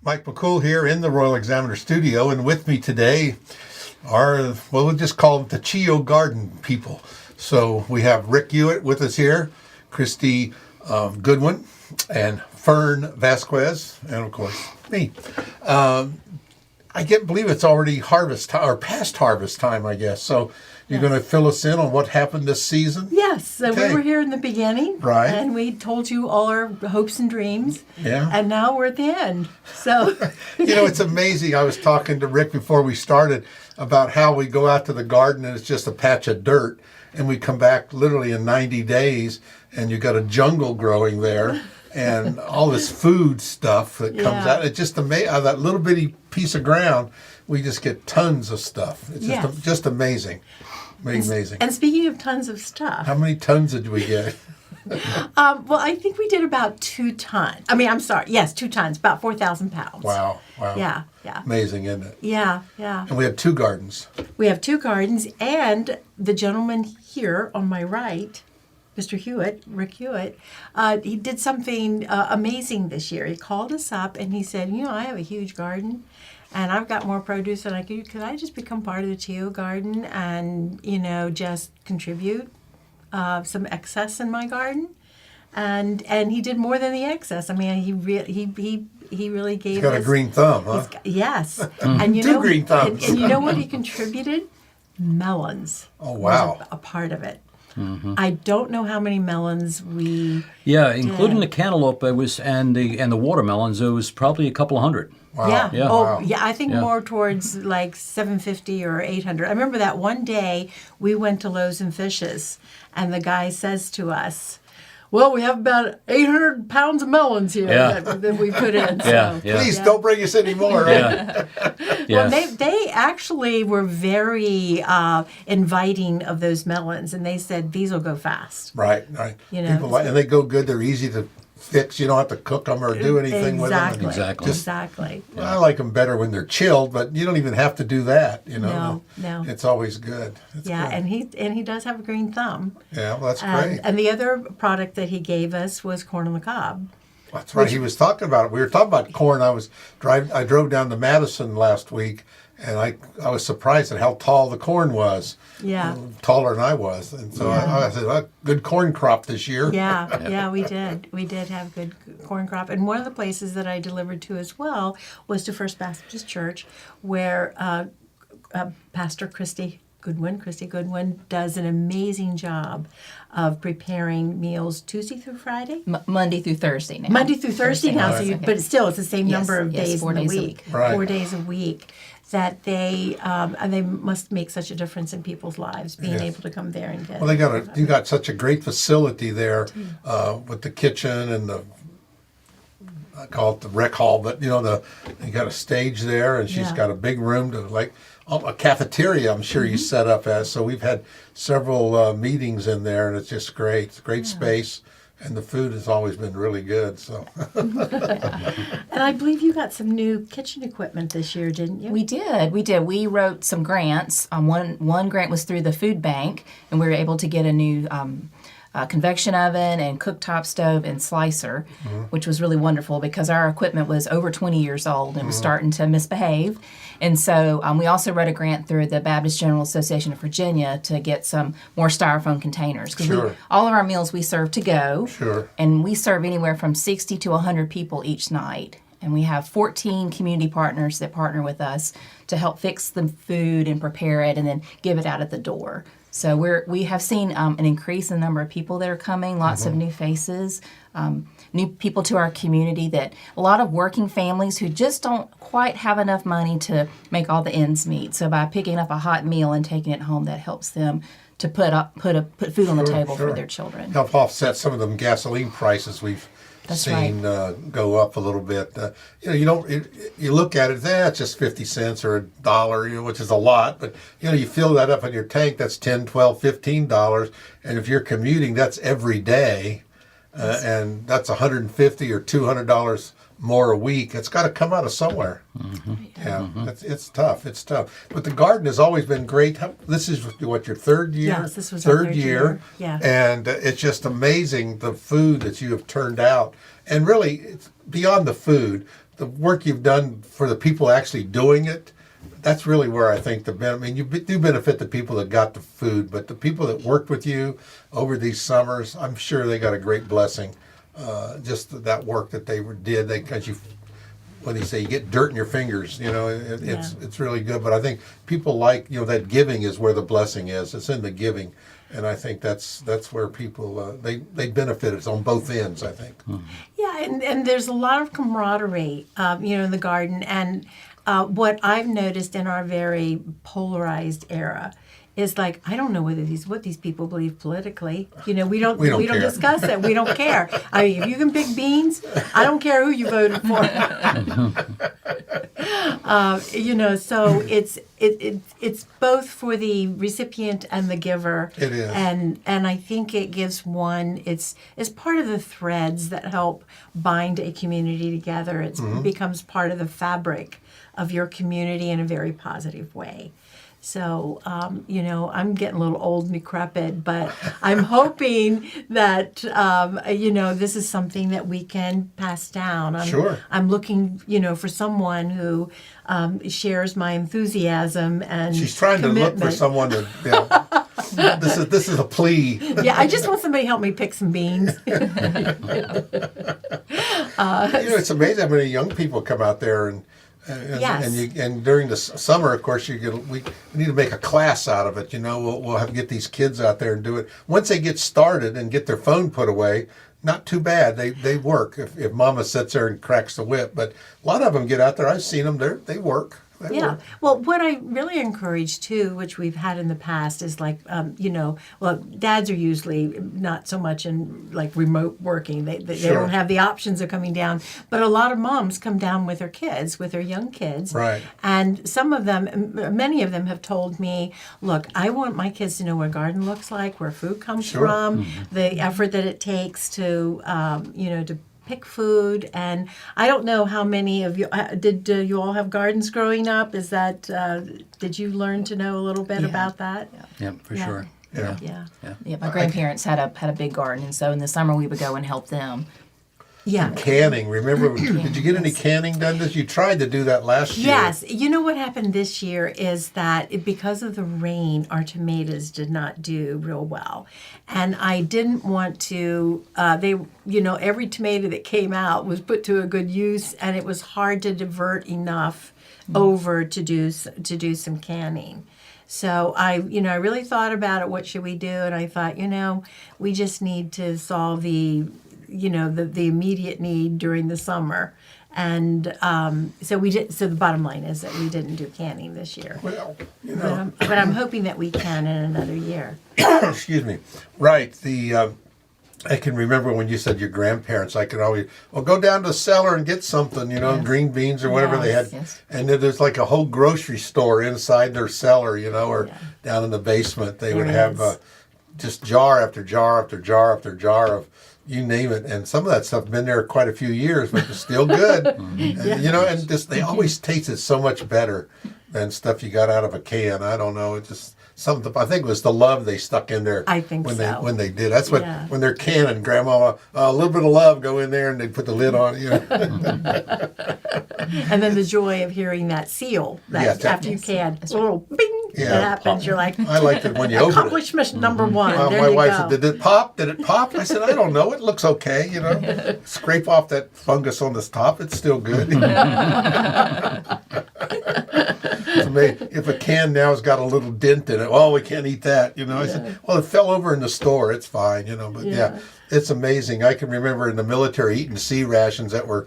Mike McCool here in the Royal Examiner studio, and with me today are, well, we'll just call them the CHEO garden people. So we have Rick Hewett with us here, Christy Goodwin, and Fern Vazquez, and of course me. I can't believe it's already harvest time, or past harvest time, I guess. So you're going to fill us in on what happened this season? Yes. So Okay. we were here in the beginning. Right. And we told you all our hopes and dreams. Yeah. And now we're at the end. So. You know, it's amazing. I was talking to Rick before we started about how we go out to the garden and it's just a patch of dirt. And we come back literally in 90 days and you got a jungle growing there. And all this food stuff that comes out. It's just amazing. Out of that little bitty piece of ground, we just get tons of stuff. It's just amazing. Amazing. And speaking of tons of stuff. How many tons did we get? Well, I think we did about 2 tons. I mean, I'm sorry. Yes, 2 tons, about 4,000 pounds. Wow. Yeah. Amazing, isn't it? Yeah. And we had 2 gardens. We have 2 gardens, and the gentleman here on my right, Mr. Hewett, Rick Hewett, he did something amazing this year. He called us up and he said, I have a huge garden and I've got more produce than I could. Could I just become part of the CHEO garden and, just contribute some excess in my garden? And he did more than the excess. I mean, he really gave He's got us... a green thumb, huh? Yes. And Two green thumbs. And you know what he contributed? Melons. Oh, wow. Was a part of it. Mm-hmm. I don't know how many melons we including the cantaloupe and the watermelons, it was probably a couple of hundred. Wow. Yeah. I think more towards like 750 or 800. I remember that one day we went to Loaves and Fishes and the guy says to us, well, we have about 800 pounds of melons here that we put in. So. Please don't bring us any more. Right? Well, they actually were very inviting of those melons, and they said these will go fast. Right. People and they go good. They're easy to fix. You don't have to cook them or do anything with them. Exactly. Well, I like them better when they're chilled, but you don't even have to do that. No. It's always good. Good. And he does have a green thumb. Yeah, well, that's great. And the other product that he gave us was corn on the cob. That's right. He was talking about it. We were talking about corn. I drove down to Madison last week, and I was surprised at how tall the corn was. Yeah. Taller than I was. And so I said, well, good corn crop this year. Yeah, we did. We did have good corn crop. And one of the places that I delivered to as well was to First Baptist Church, where Pastor Christy Goodwin does an amazing job of preparing meals Tuesday through Friday? Monday through Thursday now. Monday through Thursday now, right. But still it's the same number of days in the week. Right. 4 days a week. That they and they must make such a difference in people's lives, being able to come there and get. Well, you got such a great facility there with the kitchen and I call it the rec hall, but you got a stage there, and she's got a big room to a cafeteria. I'm sure you set up as. So we've had several meetings in there, and it's just great. It's a great space. And the food has always been really good. So, And I believe you got some new kitchen equipment this year, didn't you? We did. We wrote some grants. One grant was through the food bank, and we were able to get a new convection oven and cooktop stove and slicer, which was really wonderful because our equipment was over 20 years old and was starting to misbehave. And so we also wrote a grant through the Baptist General Association of Virginia to get some more styrofoam containers. Because all of our meals we serve to go. Sure. And we serve anywhere from 60 to 100 people each night. And we have 14 community partners that partner with us to help fix the food and prepare it and then give it out at the door. So we have seen an increase in the number of people that are coming, lots of new faces, new people to our community, that a lot of working families who just don't quite have enough money to make all the ends meet. So by picking up a hot meal and taking it home, that helps them to put food on the table for their children. Help offset some of them gasoline prices we've seen go up a little bit. You look at it, it's just 50 cents or $1, which is a lot, but you fill that up in your tank, that's $10, $12, $15, and if you're commuting, that's every day. and that's $150 or $200 more a week. It's got to come out of somewhere. Yeah, it's tough. It's tough. But the garden has always been great. This is what, your third year? Yes, this was our third year. Yeah. And it's just amazing the food that you have turned out. And really, it's beyond the food, the work you've done for the people actually doing it. That's really where I think you do benefit the people that got the food, but the people that worked with you over these summers, I'm sure they got a great blessing. Just that work that they did, because when they say you get dirt in your fingers, it's really good. But I think people like, that giving is where the blessing is. It's in the giving, and I think that's where people they benefit. It's on both ends, I think. Yeah, and there's a lot of camaraderie, in the garden, and what I've noticed in our very polarized era is like, I don't know what these people believe politically. We don't care. discuss it. We don't care. I mean, if you can pick beans, I don't care who you voted for. So it's both for the recipient and the giver. It is. And I think it gives it's part of the threads that help bind a community together. It becomes part of the fabric of your community in a very positive way. So, I'm getting a little old and decrepit, but I'm hoping that, this is something that we can pass down. Sure. I'm looking, for someone who shares my enthusiasm and She's trying commitment. to look for someone to. This is a plea. Yeah, I just want somebody to help me pick some beans. It's amazing how many young people come out there and. Yes. And during the summer, of course, we need to make a class out of it. We'll have to get these kids out there and do it. Once they get started and get their phone put away, not too bad. They work if Mama sits there and cracks the whip. But a lot of them get out there. I've seen them. They work. They work. Well, what I really encourage too, which we've had in the past, is like, dads are usually not so much in like remote working. They Sure. don't have the options of coming down. But a lot of moms come down with their kids, with their young kids. Right. And many of them have told me, look, I want my kids to know what a garden looks like, where food comes Sure. from, the effort that it takes to, to pick food. And I don't know how many of you did you all have gardens growing up? Is that did you learn to know a little bit about that? Yeah, for sure. Yeah. Yeah. My grandparents had a big garden, and so in the summer we would go and help them. Yeah. Canning. Remember, did you get any canning done? You tried to do that last year. Yes. You know what happened this year is that because of the rain, our tomatoes did not do real well. And I didn't want to, every tomato that came out was put to a good use, and it was hard to divert enough over to do some canning. So I really thought about it. What should we do? And I thought, we just need to solve the immediate need during the summer. And so we did. So the bottom line is that we didn't do canning this year. Well, But I'm hoping that we can in another year. Excuse me. Right. I can remember when you said your grandparents. I could always go down to the cellar and get something, Yes. green beans or whatever they had. Yes. And then there's like a whole grocery store inside their cellar, or down in the basement. They would There have is. just jar after jar after jar after jar of. You name it, and some of that stuff been there quite a few years, but it's still good. And just they always tasted so much better than stuff you got out of a can. I don't know, it just something. I think it was the love they stuck in there. I think so. When they did. That's what Yeah. when they're canning. Grandma, a little bit of love, go in there, and they put the lid on. And then the joy of hearing that seal Yes, after you can, a little bing Yeah. that happens. You're like, I liked it when you opened it. accomplishment number one. There My you wife go. said, "Did it pop? Did it pop?" I said, "I don't know. It looks okay. Scrape off that fungus on the top. It's still good." It's amazing. If a can now has got a little dent in it, we can't eat that. I said, "Well, it fell over in the store. It's fine." But Yeah. it's amazing. I can remember in the military eating sea rations that were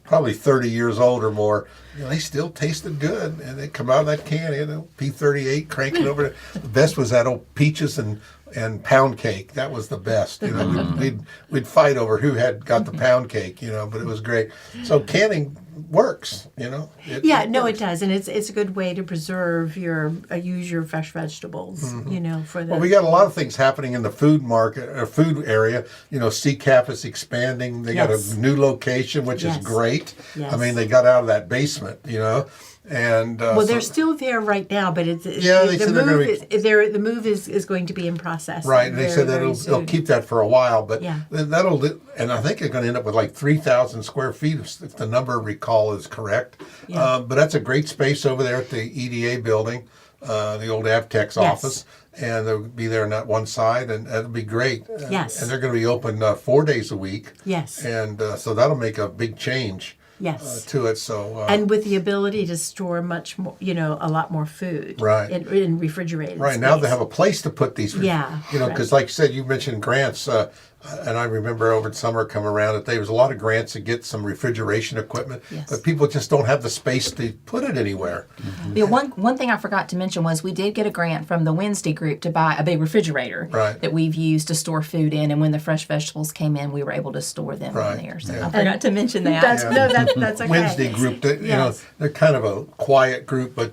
probably 30 years old or more. They still tasted good, and they come out of that can, P38, cranking over. The best was that old peaches and and pound cake. That was the best. You know, we'd fight over who had got the pound cake. You know, but it was great. So canning works. You know. It It does, and it's a good way to preserve your use your fresh vegetables. You know, for the Well, we got a lot of things happening in the food market or food area. You know, CCAP is expanding. They got Yes. a new location, which is Yes. great. Yes. I mean, they got out of that basement. You know, and well, they're still there right now, but it's they the said they're gonna move the move is going to be in process. right. And they said that very they'll soon. keep that for a while, but Yeah. and I think they're going to end up with like 3,000 square feet if the number recall is correct. Yeah. But that's a great space over there at the EDA building, the old Avtex office. And they'll be there on that one side, and that'll be great. Yes. And they're going to be open 4 days a week. Yes. And so that'll make a big change Yes. to it. So And with the ability to store much more, you know, a lot more food, Right. in refrigerated right space. now they have a place to put these. Yeah, You know, because like you said, you mentioned grants. And I remember over the summer come around that there was a lot of grants to get some refrigeration equipment, Yes. but people just don't have the space to put it anywhere. Yeah, one thing I forgot to mention was we did get a grant from the Wednesday group to buy a big refrigerator Right. that we've used to store food in, and when the fresh vegetables came in, we were able to store them Right, in there. So yeah. I forgot to mention that. That's okay. Wednesday group, you know, Yes. they're kind of a quiet group, but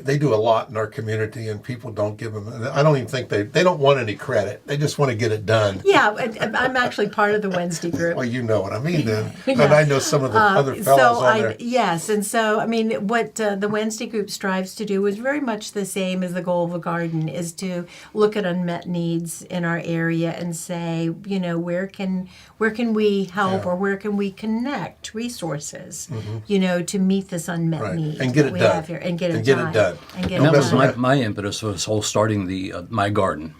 they do a lot in our community, and people don't give them. I don't even think they don't want any credit. They just want to get it done. Yeah, I'm actually part of the Wednesday group. Well, you know what I mean, then. And I know some of the other fellows So on there. yes, and so I mean, what the Wednesday group strives to do is very much the same as the goal of the garden, is to look at unmet needs in our area and say, you know, where can we help, Yeah. or where can we connect resources, you know, to meet this unmet Right. need And get that it we done. have here, and get it And get it done. done. And get And it that was done. my impetus for this whole starting my garden.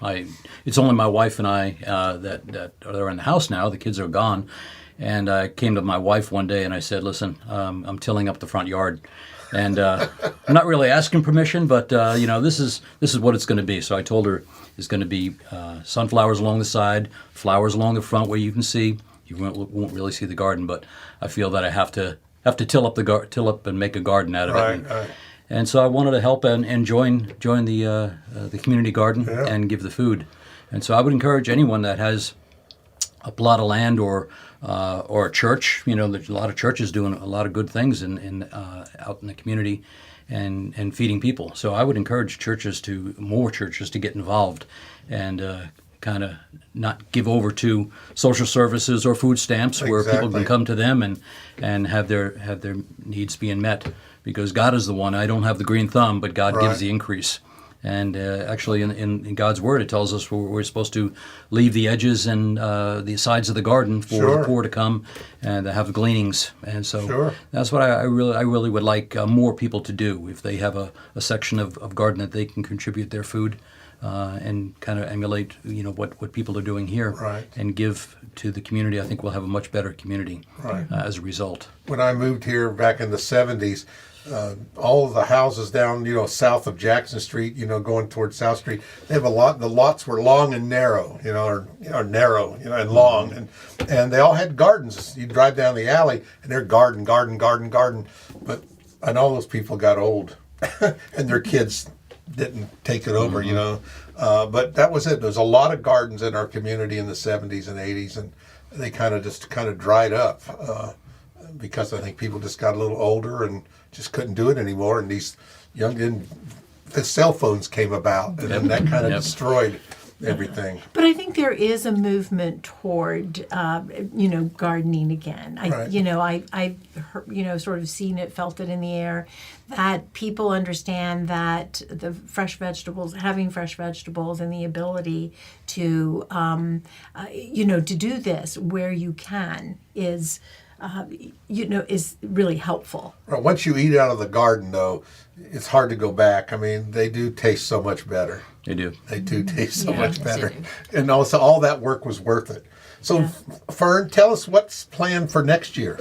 It's only my wife and I that are in the house now. The kids are gone, and I came to my wife one day and I said, "Listen, I'm tilling up the front yard, and I'm not really asking permission, but you know, this is what it's going to be." So I told her it's going to be sunflowers along the side, flowers along the front where you can see. You won't really see the garden, but I feel that I have to till up and make a garden out of Right, it. right. And so I wanted to help and join the community garden Yeah. and give the food. And so I would encourage anyone that has a plot of land or a church. You know, there's a lot of churches doing a lot of good things in out in the community and feeding people. So I would encourage more churches to get involved and kind of not give over to social services or food stamps, where people Exactly. can come to them and have their needs being met. Because God is the one. I don't have the green thumb, but God Right. gives the increase. And actually, in God's Word, it tells us we're supposed to leave the edges and the sides of the garden for Sure. the poor to come and to have gleanings. And so Sure. that's what I really would like more people to do. If they have a section of garden that they can contribute their food and kind of emulate, you know, what people are doing here, Right. and give to the community, I think we'll have a much better community Right. as a result. When I moved here back in the 70s, all of the houses down, you know, south of Jackson Street, you know, going towards South Street, they have the lots were long and narrow, you know, or narrow, you know, and long, and they all had gardens. You drive down the alley and they're garden, but and all those people got old, and their kids didn't take it over, you know. But that was it. There was a lot of gardens in our community in the 70s and 80s, and they kind of dried up because I think people just got a little older and just couldn't do it anymore. And the cell phones came about, and then that kind of Yep. destroyed everything. But I think there is a movement toward, you know, gardening again. Right. I've heard, you know, sort of seen it, felt it in the air, that people understand that the having fresh vegetables and the ability to, you know, to do this where you can is, you know, is really helpful. Well, once you eat out of the garden, though, it's hard to go back. I mean, they do taste so much better. They do. They do taste so Yeah, much yes, better. they do. And also, all that work was worth it. So, Yeah. Fern, tell us what's planned for next year.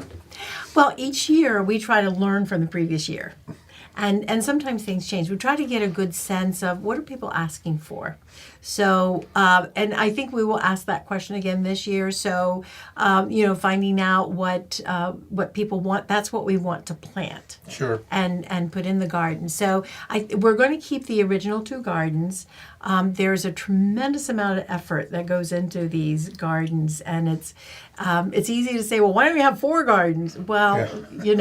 Well, each year we try to learn from the previous year. And sometimes things change. We try to get a good sense of what are people asking for. So, and I think we will ask that question again this year. So, finding out what people want, that's what we want to plant. Sure. And put in the garden. So we're going to keep the original 2 gardens. There's a tremendous amount of effort that goes into these gardens, and it's easy to say, well, why don't we have 4 gardens? Well, you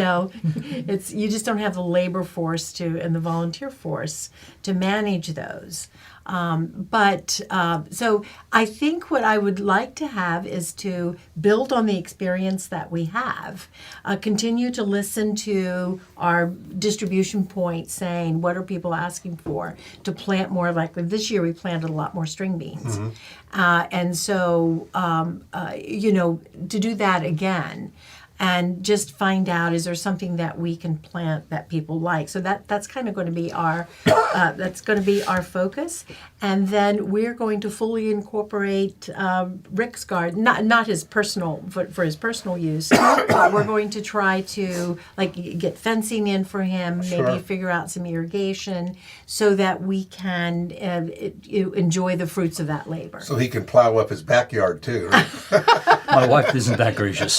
just don't have the labor force and the volunteer force to manage those. So I think what I would like to have is to build on the experience that we have, continue to listen to our distribution points saying, what are people asking for, to plant more likely. This year we planted a lot more string beans. And so, to do that again, and just find out, is there something that we can plant that people like? So that's kind of going to be our focus, and then we're going to fully incorporate Rick's garden, not his personal for his personal use. We're going to try to get fencing in for him, Sure. maybe figure out some irrigation, so that we can enjoy the fruits of that labor. So he can plow up his backyard too, right? My wife isn't that gracious.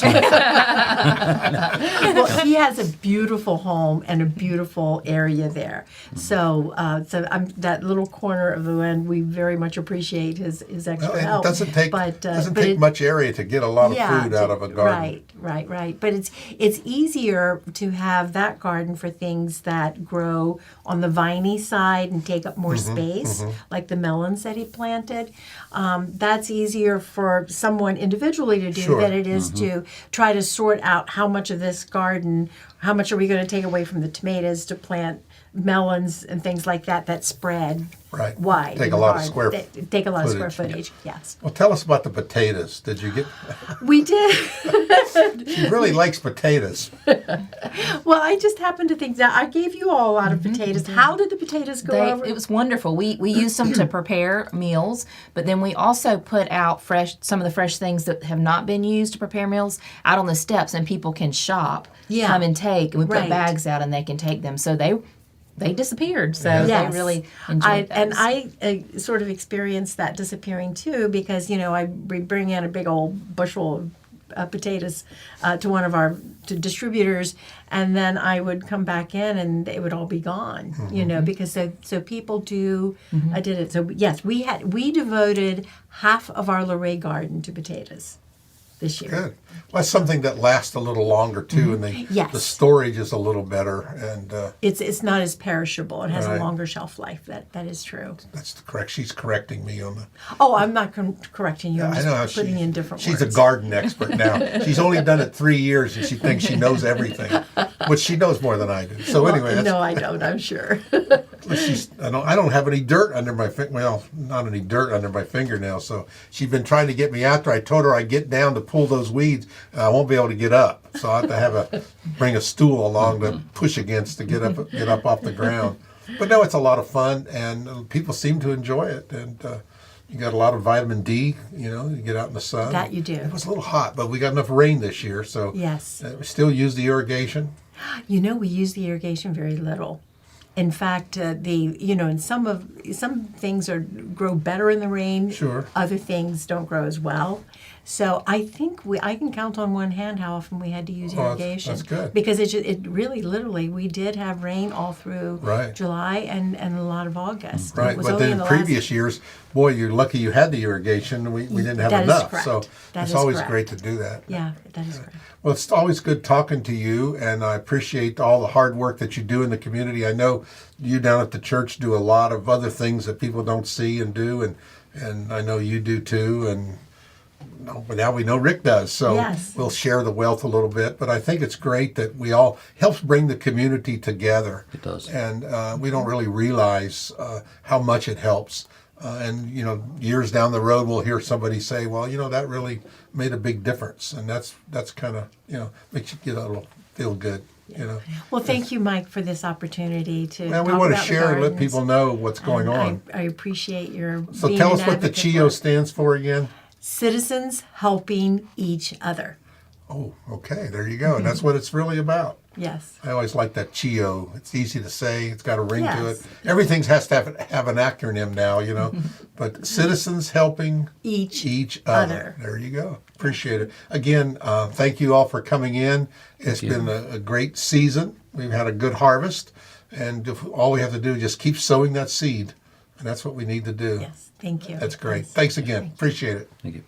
Well, he has a beautiful home and a beautiful area there. So, that little corner of the land, we very much appreciate his extra Well, help. it doesn't take But much area to get a lot of food out of a garden. Right. But it's easier to have that garden for things that grow on the viney side and take up more space, like the melons that he planted. That's easier for someone individually to do Sure. than it is to try to sort out how much of this garden, how much are we going to take away from the tomatoes to plant melons and things like that spread Right. wide. Take in a the lot of garden. square They take a lot of square footage. footage, yes. Well, tell us about the potatoes. Did you get? We did. She really likes potatoes. Well, I just happened to think that I gave you all a lot of potatoes. How did the potatoes go over? It was wonderful. We used them to prepare meals, but then we also put out some of the fresh things that have not been used to prepare meals out on the steps, and people can shop, come and take, and we put bags out and they can take them. So they disappeared. So they really enjoyed those. And I sort of experienced that disappearing too, because we bring in a big old bushel of potatoes to one of our distributors, and then I would come back in and they would all be gone. Because so people did it. So yes, we devoted half of our Luray garden to potatoes this year. Good. Well, that's something that lasts a little longer too, and the storage is a little better, and it's not as perishable. It has Right. a longer shelf life. That is true. that's correct. She's correcting me on the. Oh, I'm not correcting you. I'm I know how just putting in different she's words. a garden expert now. She's only done it 3 years, and she thinks she knows everything, which she knows more than I do. So anyway, that's, No, I don't. I'm sure. I don't have any dirt under my well, not any dirt under my fingernails. So she's been trying to get me after I told her I get down to pull those weeds. I won't be able to get up, so I have to bring a stool along to push against to get up off the ground. But no, it's a lot of fun, and people seem to enjoy it. And you got a lot of vitamin D. You get out in the sun. That you do. It was a little hot, but we got enough rain this year, so Yes. we still use the irrigation. We use the irrigation very little. In fact, and some things grow better in the rain. Sure. Other things don't grow as well. So I think I can count on one hand how often we had to use irrigation. That's good. Because it really, literally, we did have rain all through Right. July and a lot of August. Right, It was but only then in the previous years, boy, you're lucky you had the irrigation. We didn't have That is enough, correct. so That it's is always correct. great to do that. Yeah, that is correct. Well, it's always good talking to you, and I appreciate all the hard work that you do in the community. I know you down at the church do a lot of other things that people don't see and do, and I know you do too, and now we know Rick does, so Yes. we'll share the wealth a little bit. But I think it's great that we all helps bring the community together. It does. And we don't really realize how much it helps. And years down the road, we'll hear somebody say, "Well, that really made a big difference," and that's kind of makes you get a little feel good. Well, thank you, Mike, for this opportunity to And we talk want to about the share and let gardens. people know what's going And on. I appreciate your So being tell an us what the advocate CHEO for stands for again. Citizens Helping Each Other. Oh, okay. There you go. And that's what it's really about. Yes. I always like that CHEO. It's easy to say. It's got a ring to it. Yes. Everything has to have an acronym now, you know. But citizens helping Each other. There you go. Appreciate it. Again, thank you all for coming in. It's been a great season. We've had a good harvest. And all we have to do is just keep sowing that seed. And that's what we need to do. Yes. Thank you. That's great. Thanks again. Appreciate it. Thank you.